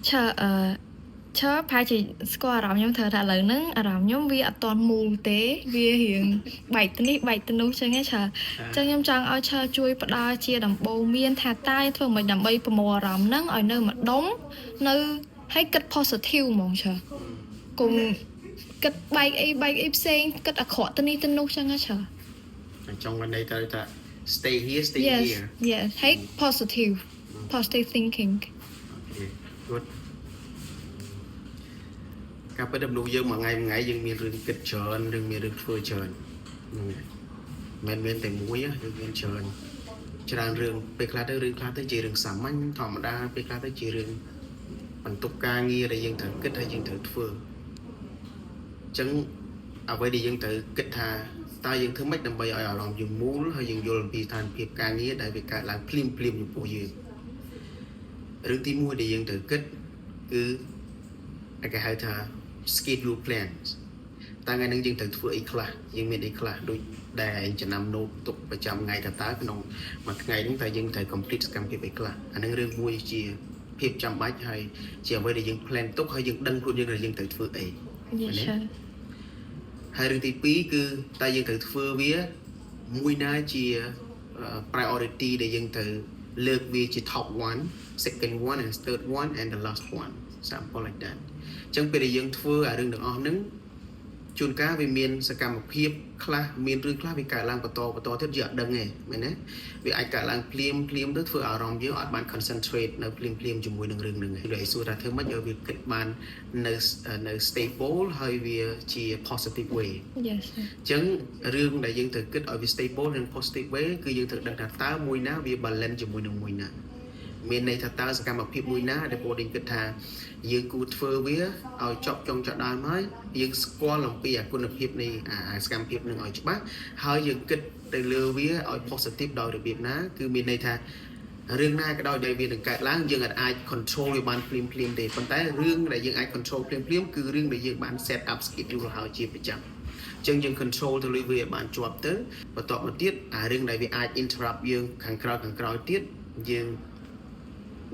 chờ chờ phải chỉ score làm nhóm thờ thà lời nâng làm nhóm vi toàn mù tế vi hiện bảy tên nấu chơi nghe chờ cho nhóm trang ở chờ chui bắt đa chia đầm bầu miên thà tai thôi mình đầm bay mùa làm nâng ở nơi mà đóng nơi hay kết positive mong chờ cùng kết bay ấy sen kết ở khó tên nấu chơi nghe chờ trong lần này ta stay here stay yes here yes hay positive thinking okay good ការពិតដំណួរយើងមួយថ្ងៃយើងមានរឿងគិតច្រើនរឿងមានរឿងធ្វើច្រើនមិនមែនតែមួយយើងមានច្រើនរឿងពេលខ្លះទៅរឿងខ្លះទៅជារឿងសាមញ្ញធម្មតាពេលខ្លះទៅជារឿងបន្ទុកការងារដែលយើងត្រូវគិតហើយយើងត្រូវធ្វើអញ្ចឹងអ្វីដែលយើងត្រូវគិតថាតើយើងធ្វើម៉េចដើម្បីឲ្យអារម្មណ៍យើងមូលហើយយើងយល់ពីស្ថានភាពការងារដែលវាកើតឡើងភ្លាមចំពោះយើងរឿងទី1ដែលយើងត្រូវគិតគឺគេហៅថា schedule plans តើថ្ងៃនេះយើងត្រូវធ្វើអីខ្លះយើងមានអីខ្លះដូចដែលឯងចំណាំ note ទុកប្រចាំថ្ងៃតើក្នុងមួយថ្ងៃហ្នឹងតើយើងត្រូវ complete សកម្មភាពអីខ្លះអានឹងរឿងមួយជាភាពចាំបាច់ហើយជាអ្វីដែលយើង plan ទុកហើយយើងដឹងខ្លួនយើងថាយើងត្រូវធ្វើអីហើយរឿងទី2គឺតើយើងត្រូវធ្វើវាមួយណាជា priority ដែលយើងត្រូវលើកវាជា top one second one and third one and the last one sample like that អញ្ចឹងពេលដែលយើងធ្វើអារឿងទាំងអស់ហ្នឹងជួនកាលវាមានសកម្មភាពខ្លះមានរឿងខ្លះវាកើតឡើងបន្តទៀតយើងអត់ដឹងទេមែនទេវាអាចកើតឡើងភ្លាមទៅធ្វើអារម្មណ៍យើងអត់បាន concentrate នៅភ្លាមជាមួយនឹងរឿងហ្នឹងហើយសួរថាធ្វើម៉េចឲ្យវាគិតបាននៅ stable ហើយវាជា positive way yes អញ្ចឹងរឿងដែលយើងត្រូវគិតឲ្យវា stable និង positive way គឺយើងត្រូវដឹងថាតើមួយណាវា balance ជាមួយនឹងមួយណាមានន័យថាតើសកម្មភាពមួយណាដែលពលរដ្ឋគិតថាយើងគួរធ្វើវាឲ្យចប់ចុងចដើមហើយយើងស្គាល់អំពីគុណភាពនៃសកម្មភាពនឹងឲ្យច្បាស់ហើយយើងគិតទៅលើវាឲ្យ positive ដោយរបៀបណាគឺមានន័យថារឿងណាក៏ដោយដែលវានឹងកើតឡើងយើងអាច control វាបានភ្លាមទេប៉ុន្តែរឿងដែលយើងអាច control ភ្លាមគឺរឿងដែលយើងបាន set up schedule ហើយជាប្រចាំអញ្ចឹងយើង control ទៅលើវាឲ្យបានជាប់ទៅបន្តមកទៀតរឿងដែលវាអាច interrupt យើងខាងក្រោយទៀតយើង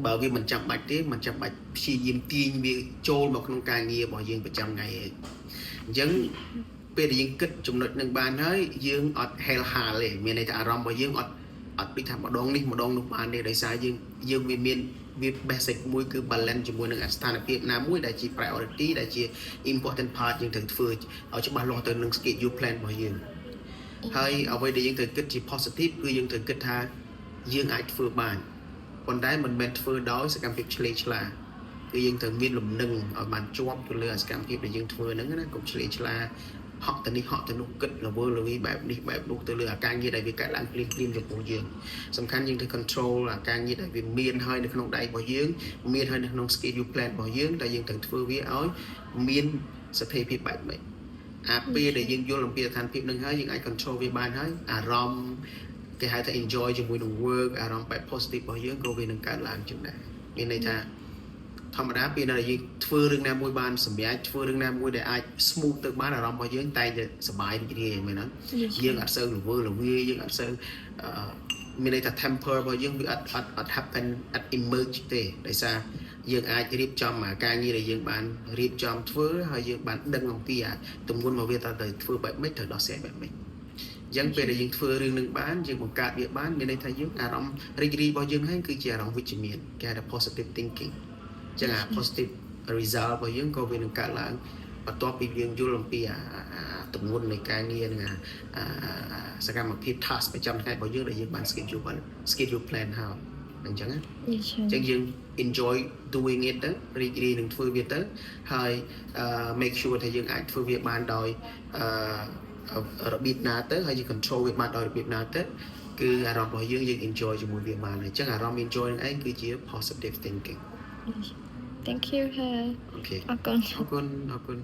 បើវាមិនចាំបាច់ទេមិនចាំបាច់ព្យាយាមទាញវាចូលមកក្នុងការងាររបស់យើងប្រចាំថ្ងៃឯងអញ្ចឹងពេលដែលយើងគិតចំណុចនឹងបានហើយយើងអត់ហែលហាលទេមានន័យថាអារម្មណ៍របស់យើងអត់ដូចថាម្ដងនេះម្ដងនោះបានទេដោយសារយើងវាមានវា basic មួយគឺ balance ជាមួយនឹងស្ថានភាពណាមួយដែលជា priority ដែលជា important part យើងត្រូវធ្វើឲ្យច្បាស់លាស់ទៅនឹង schedule plan របស់យើងហើយអ្វីដែលយើងត្រូវគិតជា positive គឺយើងត្រូវគិតថាយើងអាចធ្វើបានប៉ុន្តែមិនមែនធ្វើដោយសកម្មភាពឆ្លេឆ្លាគឺយើងត្រូវមានលំនឹងឲ្យបានជាប់ទៅលើសកម្មភាពដែលយើងធ្វើហ្នឹងណាកុំឆ្លេឆ្លាហក់ទៅនេះហក់ទៅនោះគិតរវើរវាយបែបនេះបែបនោះទៅលើអាការងារដែលវាកើតឡើងភ្លាមចំពោះយើងសំខាន់យើងត្រូវ control អាការងារដែលវាមានហើយនៅក្នុងដៃរបស់យើងមានហើយនៅក្នុង schedule plan របស់យើងដែលយើងត្រូវធ្វើវាឲ្យមានស្ថិរភាពបែបម៉េចពេលដែលយើងយល់អំពីស្ថានភាពនឹងហើយយើងអាច control វាបានហើយអារម្មណ៍គេហៅថា enjoy ជាមួយនឹង work អារម្មណ៍បែប positive របស់យើងក៏វានឹងកើតឡើងចឹងដែរមានន័យថាធម្មតាពេលដែលយើងធ្វើរឿងណាមួយបានសម្រាប់ធ្វើរឿងណាមួយដែលអាច smooth ទៅបានអារម្មណ៍របស់យើងតែតែសប្បាយរីករាយមែនទេយើងអត់សូវរវើរវាយយើងអត់សូវមានន័យថា temper របស់យើងវាអត់ happen អត់ emerge ទេដោយសារយើងអាចរៀបចំការងារដែលយើងបានរៀបចំធ្វើហើយយើងបានដឹងអំពីទម្ងន់របស់វាតើត្រូវធ្វើបែបម៉េចត្រូវដោះស្រាយបែបម៉េចយ៉ាងពេលដែលយើងធ្វើរឿងនឹងបានយើងបង្កើតវាបានមានន័យថាយើងអារម្មណ៍រីករាយរបស់យើងហ្នឹងគឺជាអារម្មណ៍វិជ្ជមានគេហៅថា positive thinking ចឹងpositive result របស់យើងក៏វានឹងកើតឡើងបន្ទាប់ពីយើងយល់អំពីទម្ងន់នៃការងារនិងសកម្មភាព task ប្រចាំថ្ងៃរបស់យើងដែលយើងបាន schedule plan ហើយអញ្ចឹងយើង enjoy doing it ទៅរីករាយនឹងធ្វើវាទៅហើយ make sure ថាយើងអាចធ្វើវាបានដោយរបៀបណាទៅហើយយើង control វាបានដោយរបៀបណាទៅគឺអារម្មណ៍របស់យើង enjoy ជាមួយវាបានអញ្ចឹងអារម្មណ៍ enjoy នឹងឯងគឺជា positive thinking Thank you អូខេអរគុណ